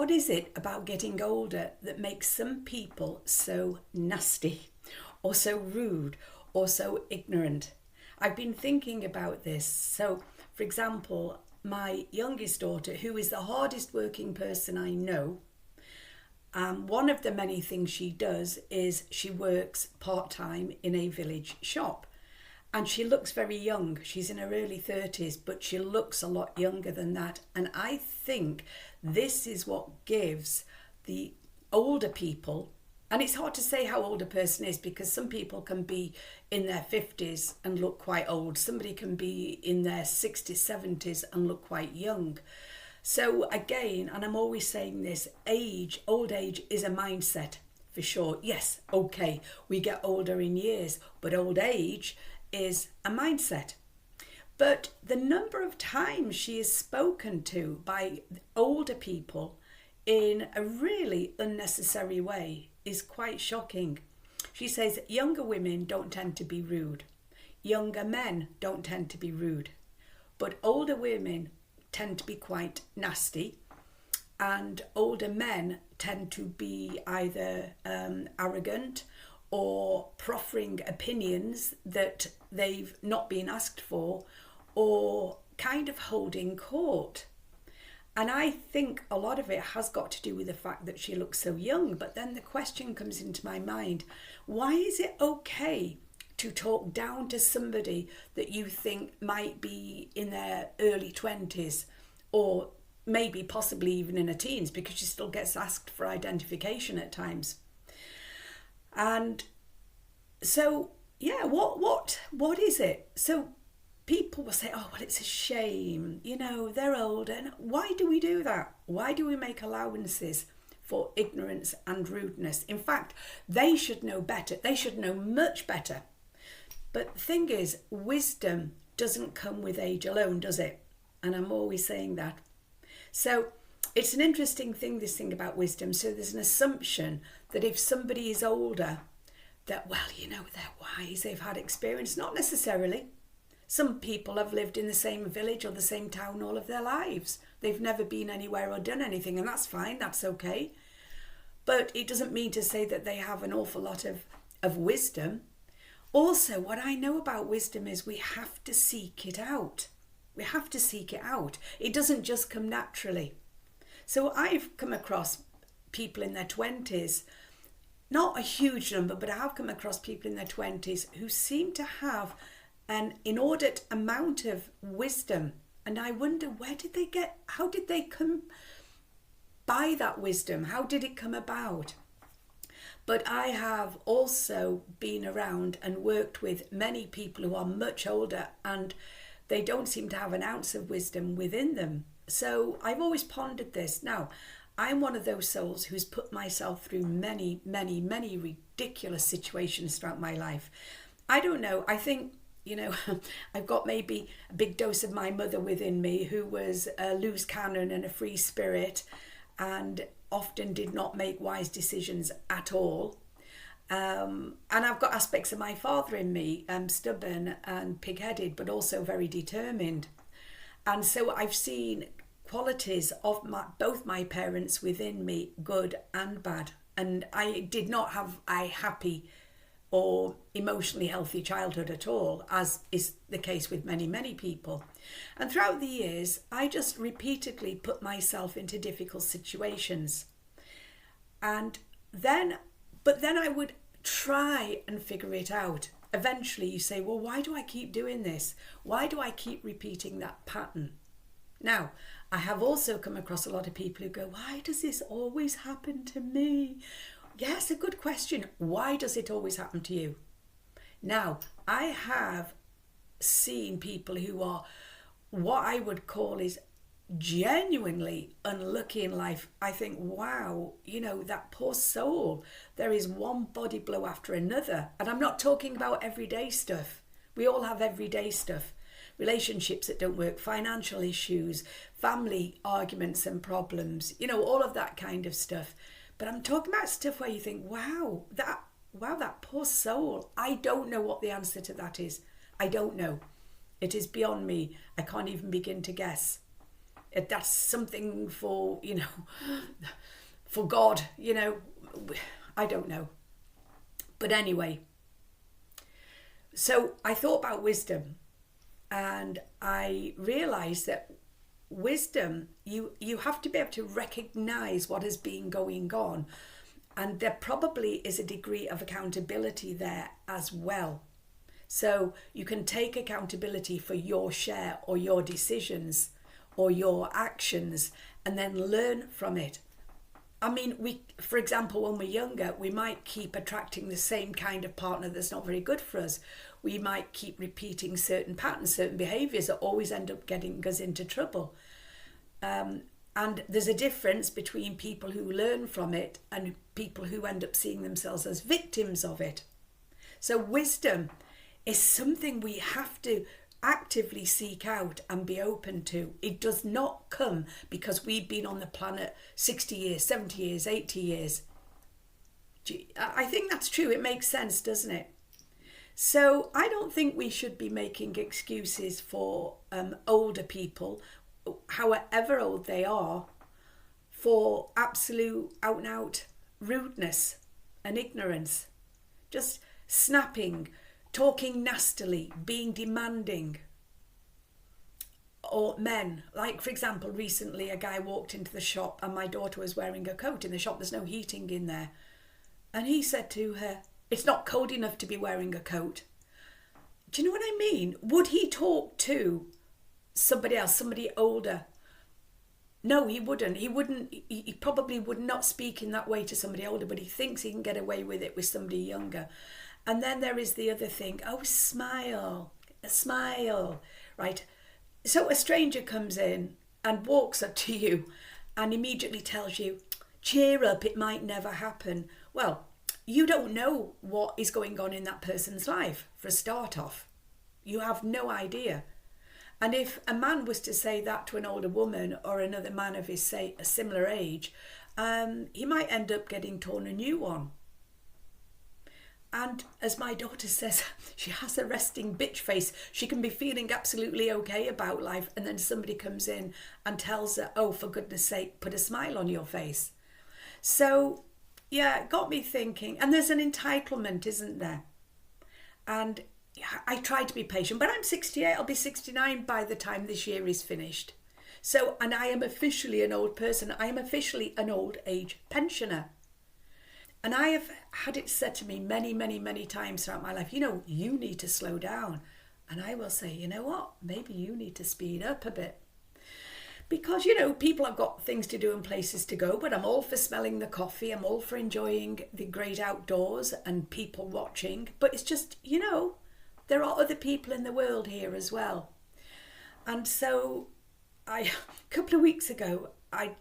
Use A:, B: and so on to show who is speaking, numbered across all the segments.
A: What is it about getting older that makes some people so nasty or so rude or so ignorant? I've been thinking about this. So, for example, my youngest daughter, who is the hardest working person I know, one of the many things she does is she works part-time in a village shop. And she looks very young. She's in her early 30s, but she looks a lot younger than that. And I think this is what gives the older people, and it's hard to say how old a person is because some people can be in their 50s and look quite old. Somebody can be in their 60s, 70s and look quite young. So again, and I'm always saying this, old age is a mindset for sure. Yes, okay, we get older in years, but old age is a mindset. But the number of times she is spoken to by older people in a really unnecessary way is quite shocking. She says younger women don't tend to be rude. Younger men don't tend to be rude. But older women tend to be quite nasty. And older men tend to be either arrogant or proffering opinions that they've not been asked for, or kind of holding court. And I think a lot of it has got to do with the fact that she looks so young. But then the question comes into my mind, why is it okay to talk down to somebody that you think might be in their early 20s or maybe possibly even in her teens, because she still gets asked for identification at times? And so, yeah, what is it? So people will say, oh, well, it's a shame, they're older. And why do we do that? Why do we make allowances for ignorance and rudeness? In fact, they should know better. They should know much better. But the thing is, wisdom doesn't come with age alone, does it? And I'm always saying that. So it's an interesting thing, this thing about wisdom. So there's an assumption that if somebody is older, that, well, they're wise, they've had experience. Not necessarily. Some people have lived in the same village or the same town all of their lives. They've never been anywhere or done anything, and that's fine, that's okay. But it doesn't mean to say that they have an awful lot of wisdom. Also, what I know about wisdom is we have to seek it out. We have to seek it out. It doesn't just come naturally. So I've come across people in their 20s, not a huge number, but I have come across people in their 20s who seem to have an inordinate amount of wisdom. And I wonder, how did they come by that wisdom? How did it come about? But I have also been around and worked with many people who are much older and they don't seem to have an ounce of wisdom within them. So I've always pondered this. Now, I'm one of those souls who's put myself through many, many, many ridiculous situations throughout my life. I don't know. I think, I've got maybe a big dose of my mother within me, who was a loose cannon and a free spirit and often did not make wise decisions at all. And I've got aspects of my father in me, stubborn and pig-headed, but also very determined. And so I've seen qualities of both my parents within me, good and bad. And I did not have a happy or emotionally healthy childhood at all, as is the case with many, many people. And throughout the years, I just repeatedly put myself into difficult situations. But then I would try and figure it out. Eventually you say, well, why do I keep doing this? Why do I keep repeating that pattern? Now, I have also come across a lot of people who go, why does this always happen to me? Yes, a good question. Why does it always happen to you? Now, I have seen people who are what I would call is genuinely unlucky in life. I think, wow, that poor soul, there is one body blow after another. And I'm not talking about everyday stuff. We all have everyday stuff. Relationships that don't work, financial issues, family arguments and problems, all of that kind of stuff. But I'm talking about stuff where you think, wow, that poor soul. I don't know what the answer to that is. I don't know. It is beyond me. I can't even begin to guess. That's something for, for God, I don't know. But anyway, so I thought about wisdom, and I realised that wisdom, you have to be able to recognise what has been going on, and there probably is a degree of accountability there as well. So you can take accountability for your share or your decisions or your actions and then learn from it. I mean, for example, when we're younger, we might keep attracting the same kind of partner that's not very good for us. We might keep repeating certain patterns, certain behaviours that always end up getting us into trouble. And there's a difference between people who learn from it and people who end up seeing themselves as victims of it. So wisdom is something we have to actively seek out and be open to. It does not come because we've been on the planet 60 years, 70 years, 80 years. I think that's true. It makes sense, doesn't it? So I don't think we should be making excuses for older people, however old they are, for absolute out and out rudeness and ignorance. Just snapping, talking nastily, being demanding. Or men, like for example, recently a guy walked into the shop and my daughter was wearing a coat in the shop. There's no heating in there. And he said to her, "It's not cold enough to be wearing a coat." Do you know what I mean? Would he talk to somebody else, somebody older? No, he wouldn't. He probably would not speak in that way to somebody older, but he thinks he can get away with it with somebody younger. And then there is the other thing. Oh, smile, right? So a stranger comes in and walks up to you and immediately tells you, "Cheer up, it might never happen." Well, you don't know what is going on in that person's life for a start off. You have no idea. And if a man was to say that to an older woman or another man of his, say, a similar age, he might end up getting torn a new one. And as my daughter says, she has a resting bitch face. She can be feeling absolutely okay about life, and then somebody comes in and tells her, "Oh, for goodness sake, put a smile on your face." So, yeah, it got me thinking. And there's an entitlement, isn't there? And I try to be patient, but I'm 68. I'll be 69 by the time this year is finished. So, and I am officially an old person. I am officially an old age pensioner. And I have had it said to me many, many, many times throughout my life, you need to slow down. And I will say, you know what? Maybe you need to speed up a bit. Because, people have got things to do and places to go, but I'm all for smelling the coffee. I'm all for enjoying the great outdoors and people watching. But it's just, there are other people in the world here as well. And so a couple of weeks ago, I've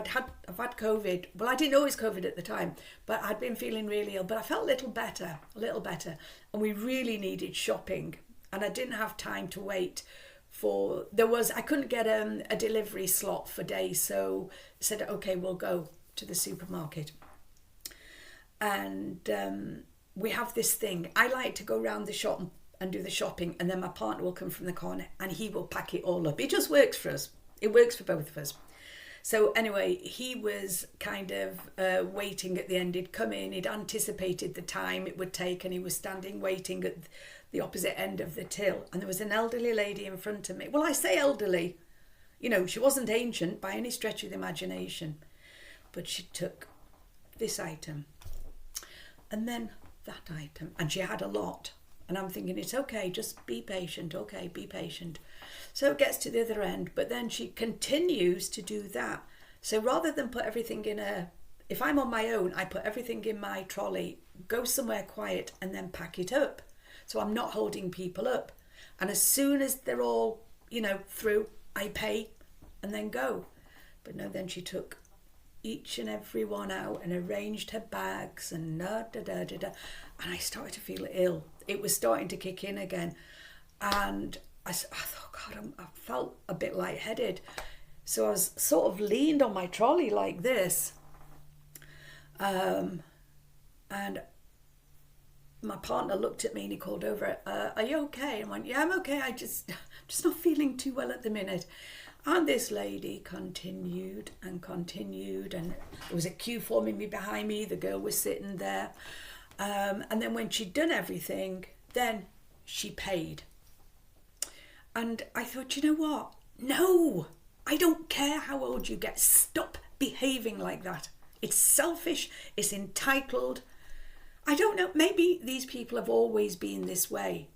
A: had COVID. Well, I didn't know it was COVID at the time, but I'd been feeling really ill, but I felt a little better. And we really needed shopping, and I didn't have time to wait I couldn't get a delivery slot for days, so I said, okay, we'll go to the supermarket. And we have this thing. I like to go around the shop and do the shopping, and then my partner will come from the corner and he will pack it all up. It just works for us. It works for both of us. So anyway, he was kind of waiting at the end. He'd come in, he'd anticipated the time it would take, and he was standing waiting at the opposite end of the till. And there was an elderly lady in front of me. Well, I say elderly, she wasn't ancient by any stretch of the imagination, but she took this item and then that item, and she had a lot. And I'm thinking, it's okay, just be patient. Okay, be patient. So it gets to the other end, but then she continues to do that. So rather than put everything if I'm on my own, I put everything in my trolley, go somewhere quiet, and then pack it up. So I'm not holding people up. And as soon as they're all, through, I pay and then go. But no, then she took each and every one out and arranged her bags and and I started to feel ill. It was starting to kick in again, and I thought, God, I felt a bit lightheaded. So I was sort of leaned on my trolley like this, and my partner looked at me and he called over, "Are you okay?" And I went, "Yeah, I'm okay. I'm just not feeling too well at the minute." And this lady continued and continued, and there was a queue forming behind me. The girl was sitting there. And then when she'd done everything, then she paid. And I thought, you know what? No, I don't care how old you get. Stop behaving like that. It's selfish. It's entitled. I don't know. Maybe these people have always been this way.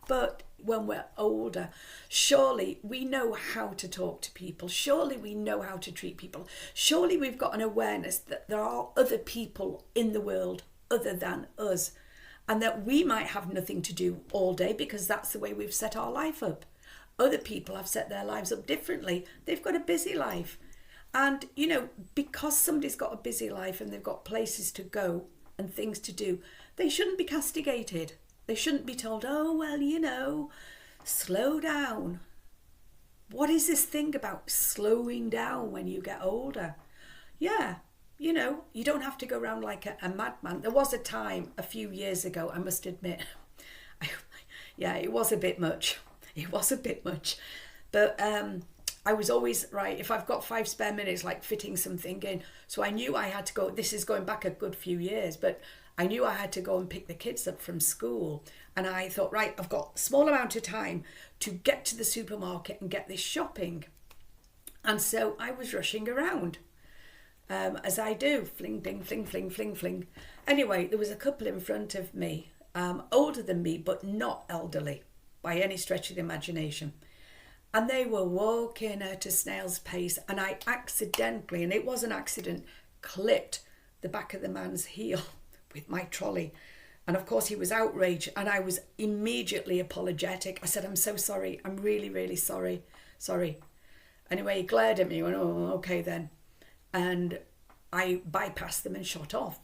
A: But when we're older, surely we know how to talk to people. Surely we know how to treat people. Surely we've got an awareness that there are other people in the world other than us, and that we might have nothing to do all day because that's the way we've set our life up. Other people have set their lives up differently. They've got a busy life. And, you know, because somebody's got a busy life and they've got places to go and things to do, they shouldn't be castigated. They shouldn't be told, oh, well, you know, slow down. What is this thing about slowing down when you get older? Yeah, you know, you don't have to go around like a madman. There was a time a few years ago, I must admit, yeah, it was a bit much. It was a bit much. But I was always, right, if I've got 5 spare minutes, like fitting something in. So I knew I had to go, this is going back a good few years, but I knew I had to go and pick the kids up from school. And I thought, right, I've got a small amount of time to get to the supermarket and get this shopping. And so I was rushing around, as I do, fling, fling, fling, fling, fling, fling. Anyway, there was a couple in front of me, older than me, but not elderly by any stretch of the imagination. And they were walking at a snail's pace, and I accidentally, and it was an accident, clipped the back of the man's heel with my trolley. And of course he was outraged, and I was immediately apologetic. I said, I'm so sorry. I'm really, really sorry. Sorry. Anyway, he glared at me and went, oh, okay then. And I bypassed them and shot off.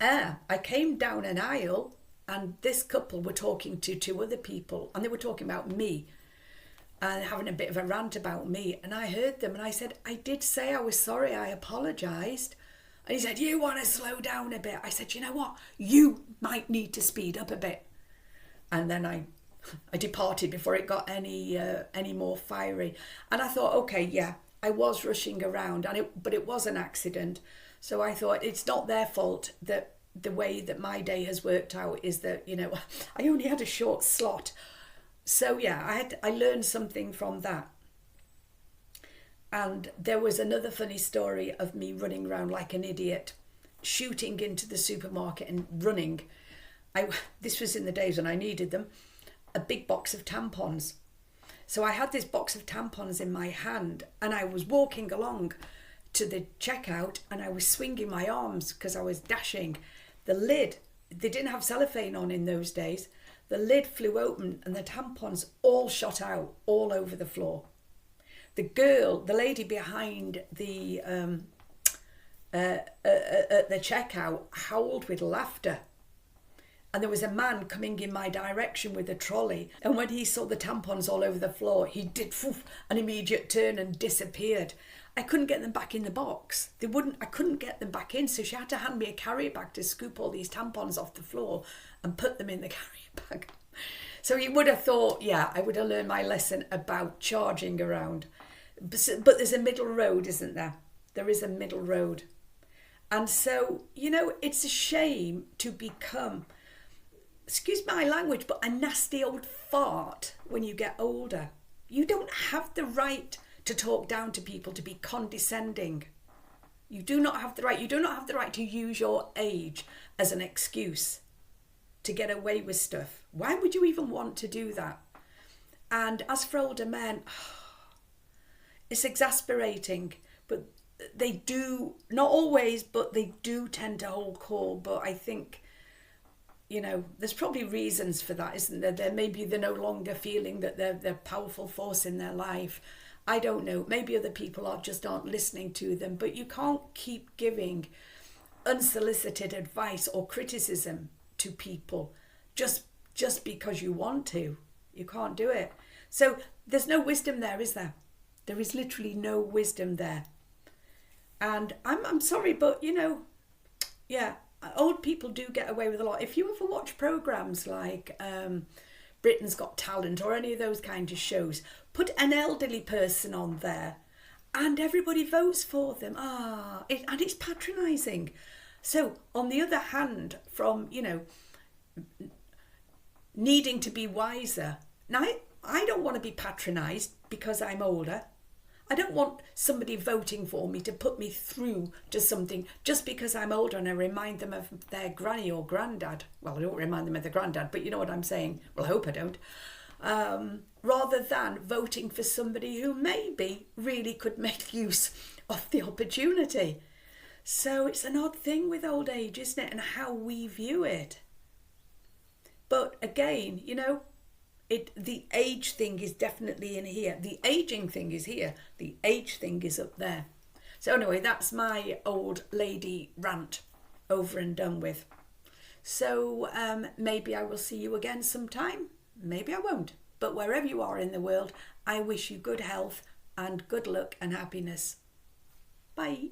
A: I came down an aisle, and this couple were talking to 2 other people, and they were talking about me and having a bit of a rant about me. And I heard them, and I said, I did say I was sorry. I apologised. And he said, you want to slow down a bit? I said, you know what? You might need to speed up a bit. And then I departed before it got any more fiery. And I thought, okay, yeah, I was rushing around, but it was an accident. So I thought it's not their fault that the way that my day has worked out is that, you know, I only had a short slot. So yeah, I learned something from that. And there was another funny story of me running around like an idiot, shooting into the supermarket and running. This was in the days when I needed them, a big box of tampons. So I had this box of tampons in my hand, and I was walking along to the checkout, and I was swinging my arms because I was dashing. The lid, they didn't have cellophane on in those days. The lid flew open and the tampons all shot out all over the floor. The lady behind the at the checkout howled with laughter. And there was a man coming in my direction with a trolley. And when he saw the tampons all over the floor, he did an immediate turn and disappeared. I couldn't get them back in the box. I couldn't get them back in. So she had to hand me a carrier bag to scoop all these tampons off the floor and put them in the carrier bag. So you would have thought, yeah, I would have learned my lesson about charging around. But there's a middle road, isn't there? There is a middle road. And so, you know, it's a shame to become, excuse my language, but a nasty old fart when you get older. You don't have the right to talk down to people, to be condescending. You do not have the right. You do not have the right to use your age as an excuse to get away with stuff. Why would you even want to do that? And as for older men, it's exasperating, but they do, not always, but they do tend to hold court. But I think, you know, there's probably reasons for that, isn't there? Maybe they're no longer feeling that they're a powerful force in their life. I don't know. Maybe other people aren't listening to them. But you can't keep giving unsolicited advice or criticism to people just because you want to. You can't do it. So there's no wisdom there, is there? There is literally no wisdom there. And I'm sorry, but, you know, yeah, old people do get away with a lot. If you ever watch programs like Britain's Got Talent or any of those kind of shows, put an elderly person on there and everybody votes for them. And it's patronising. So on the other hand, from, needing to be wiser, now I don't want to be patronised because I'm older. I don't want somebody voting for me to put me through to something just because I'm older and I remind them of their granny or granddad. Well, I don't remind them of their granddad, but you know what I'm saying. Well, I hope I don't. Rather than voting for somebody who maybe really could make use of the opportunity. So it's an odd thing with old age, isn't it? And how we view it. But again, the age thing is definitely in here. The aging thing is here. The age thing is up there. So anyway, that's my old lady rant over and done with. So maybe I will see you again sometime. Maybe I won't. But wherever you are in the world, I wish you good health and good luck and happiness. Bye.